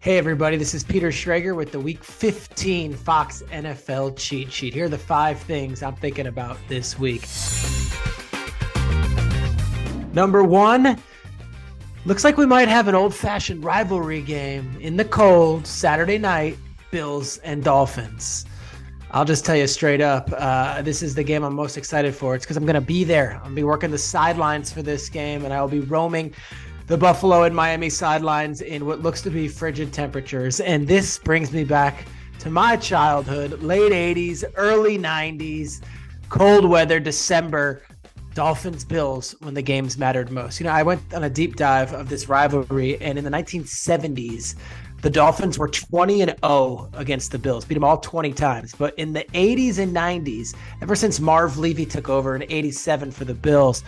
Hey everybody, this is Peter Schrager with the Week 15 Fox NFL Cheat Sheet. Here are the 5 things I'm thinking about this week. Number 1, looks like we might have an old-fashioned rivalry game in the cold Saturday night, Bills and Dolphins. I'll just tell you straight up, this is the game I'm most excited for. It's because I'm going to be there. I'm going to be working the sidelines for this game, and I will be roaming the Buffalo and Miami sidelines in what looks to be frigid temperatures. And this brings me back to my childhood, late 80s, early 90s, cold weather, December, Dolphins Bills when the games mattered most. I went on a deep dive of this rivalry, and in the 1970s, the Dolphins were 20-0 against the Bills, beat them all 20 times. But in the 80s and 90s, ever since Marv Levy took over in 87 for the Bills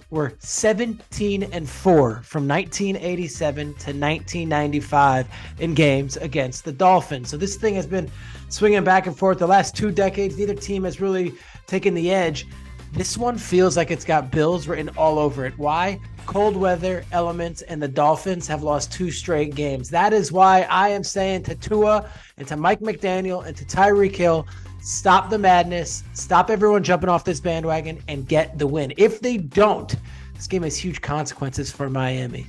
were 17-4 from 1987 to 1995 in games against the Dolphins. So this thing has been swinging back and forth the last 2 decades. Neither team has really taken the edge. This one feels like it's got Bills written all over it. Why? Cold weather elements, and the Dolphins have lost 2 straight games. That is why I am saying to Tua and to Mike McDaniel and to Tyreek Hill, stop the madness, stop everyone jumping off this bandwagon, and get the win. If they don't, this game has huge consequences for Miami.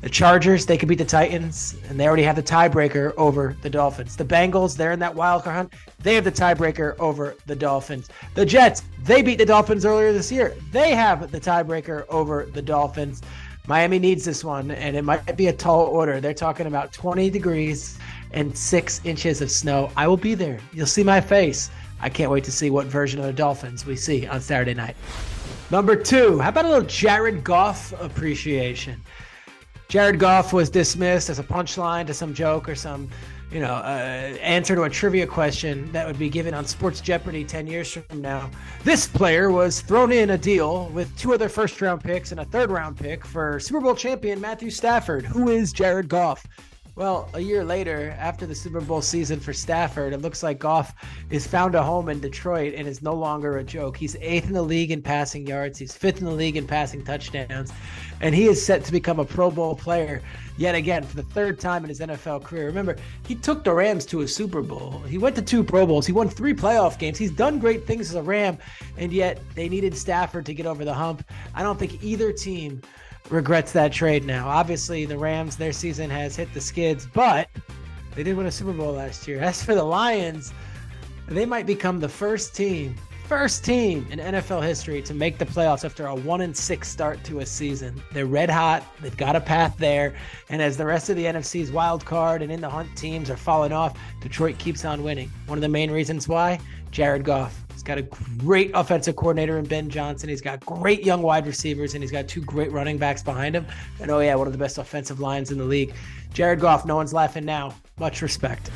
The Chargers, they could beat the Titans, and they already have the tiebreaker over the Dolphins. The Bengals, they're in that wild card hunt. They have the tiebreaker over the Dolphins. The Jets, they beat the Dolphins earlier this year. They have the tiebreaker over the Dolphins. Miami needs this one, and it might be a tall order. They're talking about 20 degrees and 6 inches of snow. I will be there. You'll see my face. I can't wait to see what version of the Dolphins we see on Saturday night. Number 2, how about a little Jared Goff appreciation? Jared Goff was dismissed as a punchline to some joke or some, answer to a trivia question that would be given on Sports Jeopardy 10 years from now. This player was thrown in a deal with 2 other first-round picks and a third-round pick for Super Bowl champion Matthew Stafford. Who is Jared Goff? Well, a year later, after the Super Bowl season for Stafford, it looks like Goff has found a home in Detroit and is no longer a joke. He's 8th in the league in passing yards. He's 5th in the league in passing touchdowns. And he is set to become a Pro Bowl player yet again for the 3rd time in his NFL career. Remember, he took the Rams to a Super Bowl. He went to 2 Pro Bowls. He won 3 playoff games. He's done great things as a Ram, and yet they needed Stafford to get over the hump. I don't think either team regrets that trade now. Obviously, the Rams, their season has hit the skids, but they did win a Super Bowl last year. As for the Lions, they might become the first team in NFL history to make the playoffs after a 1-6 start to a season. They're red hot. They've got a path there. And as the rest of the NFC's wild card and in the hunt teams are falling off, Detroit keeps on winning. One of the main reasons why? Jared Goff. He's got a great offensive coordinator in Ben Johnson. He's got great young wide receivers, and he's got 2 great running backs behind him. And one of the best offensive lines in the league. Jared Goff, no one's laughing now. Much respect.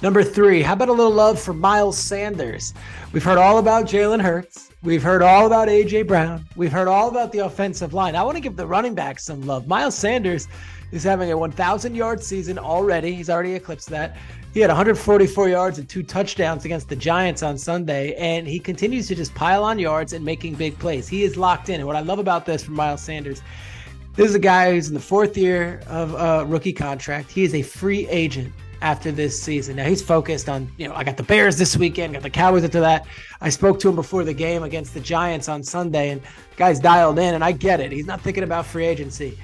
Number 3, how about a little love for Miles Sanders? We've heard all about Jalen Hurts. We've heard all about A.J. Brown. We've heard all about the offensive line. I want to give the running backs some love. Miles Sanders is having a 1,000-yard season already. He's already eclipsed that. He had 144 yards and 2 touchdowns against the Giants on Sunday, and he continues to just pile on yards and making big plays. He is locked in. And what I love about this from Miles Sanders, this is a guy who's in the 4th year of a rookie contract. He is a free agent after this season. Now he's focused on, I got the Bears this weekend, got the Cowboys after that. I spoke to him before the game against the Giants on Sunday, and the guy's dialed in, and I get it. He's not thinking about free agency.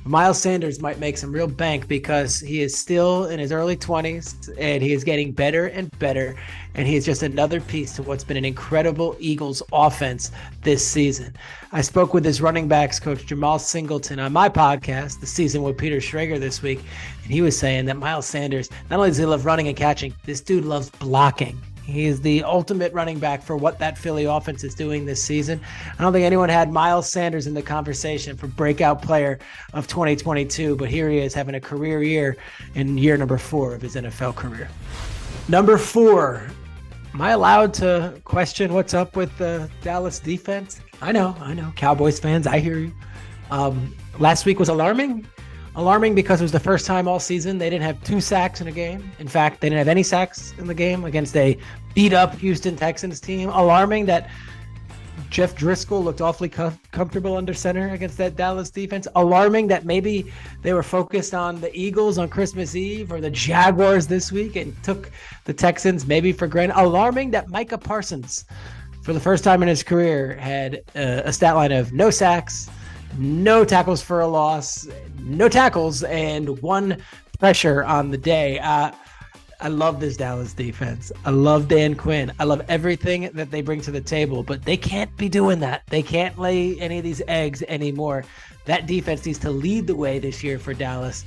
Miles Sanders might make some real bank because he is still in his early 20s and he is getting better and better. And he is just another piece to what's been an incredible Eagles offense this season. I spoke with his running backs coach, Jamal Singleton, on my podcast, The Season with Peter Schrager this week. And he was saying that Miles Sanders, not only does he love running and catching, this dude loves blocking. He is the ultimate running back for what that Philly offense is doing this season. I don't think anyone had Miles Sanders in the conversation for breakout player of 2022, but here he is having a career year in year number 4 of his NFL career. Number 4, am I allowed to question what's up with the Dallas defense? I know. Cowboys fans, I hear you. Last week was alarming. Alarming because it was the first time all season they didn't have 2 sacks in a game. In fact, they didn't have any sacks in the game against a beat-up Houston Texans team. Alarming that Jeff Driscoll looked awfully comfortable under center against that Dallas defense. Alarming that maybe they were focused on the Eagles on Christmas Eve or the Jaguars this week and took the Texans maybe for granted. Alarming that Micah Parsons, for the first time in his career, had a stat line of no sacks, no tackles for a loss, no tackles, and 1 pressure on the day. I love this Dallas defense. I love Dan Quinn. I love everything that they bring to the table, but they can't be doing that. They can't lay any of these eggs anymore. That defense needs to lead the way this year for Dallas.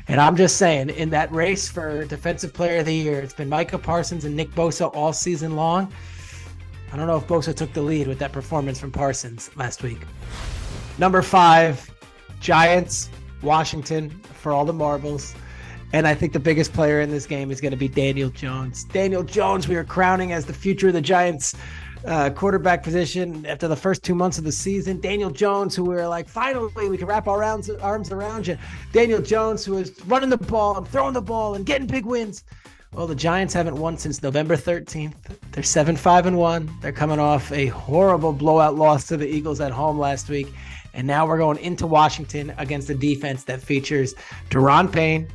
And I'm just saying, in that race for Defensive Player of the Year, it's been Micah Parsons and Nick Bosa all season long. I don't know if Bosa took the lead with that performance from Parsons last week. Number 5, Giants, Washington, for all the marbles. And I think the biggest player in this game is going to be Daniel Jones. Daniel Jones, we are crowning as the future of the Giants quarterback position after the first 2 months of the season. Daniel Jones, who we were like, finally, we can wrap our arms around you. Daniel Jones, who is running the ball and throwing the ball and getting big wins. Well, the Giants haven't won since November 13th. They're 7-5-1. They're coming off a horrible blowout loss to the Eagles at home last week. And now we're going into Washington against a defense that features Daron Payne,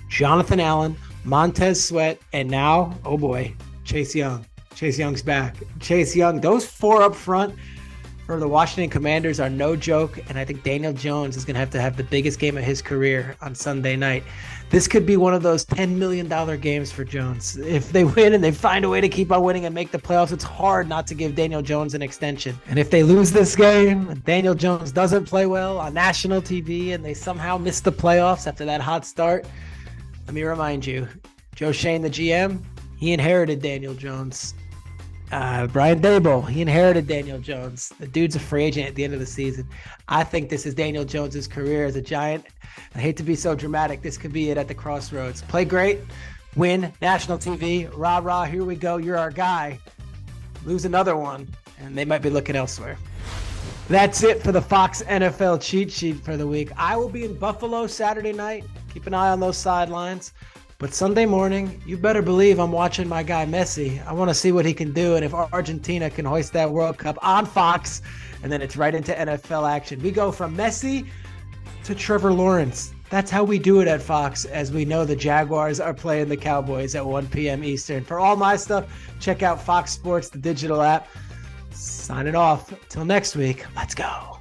Jonathan Allen, Montez Sweat, and now, oh boy, Chase Young. Chase Young's back. Chase Young, those 4 up front for the Washington Commanders are no joke, and I think Daniel Jones is going to have the biggest game of his career on Sunday night. This could be one of those $10 million games for Jones. If they win and they find a way to keep on winning and make the playoffs, it's hard not to give Daniel Jones an extension. And if they lose this game and Daniel Jones doesn't play well on national TV and they somehow miss the playoffs after that hot start, let me remind you, Joe Shane, the GM, he inherited Daniel Jones. Brian Daboll, he inherited Daniel Jones. The dude's a free agent at the end of the season. I think this is Daniel Jones's career as a Giant. I hate to be so dramatic. This could be it at the crossroads. Play great, win, national TV, rah, here we go, you're our guy. Lose another one, and they might be looking elsewhere. That's it for the Fox NFL cheat sheet for the week. I will be in Buffalo Saturday night. Keep an eye on those sidelines. But Sunday morning, you better believe I'm watching my guy Messi. I want to see what he can do and if Argentina can hoist that World Cup on Fox. And then it's right into NFL action. We go from Messi to Trevor Lawrence. That's how we do it at Fox, as we know the Jaguars are playing the Cowboys at 1 p.m. Eastern. For all my stuff, check out Fox Sports, the digital app. Signing off. Till next week. Let's go.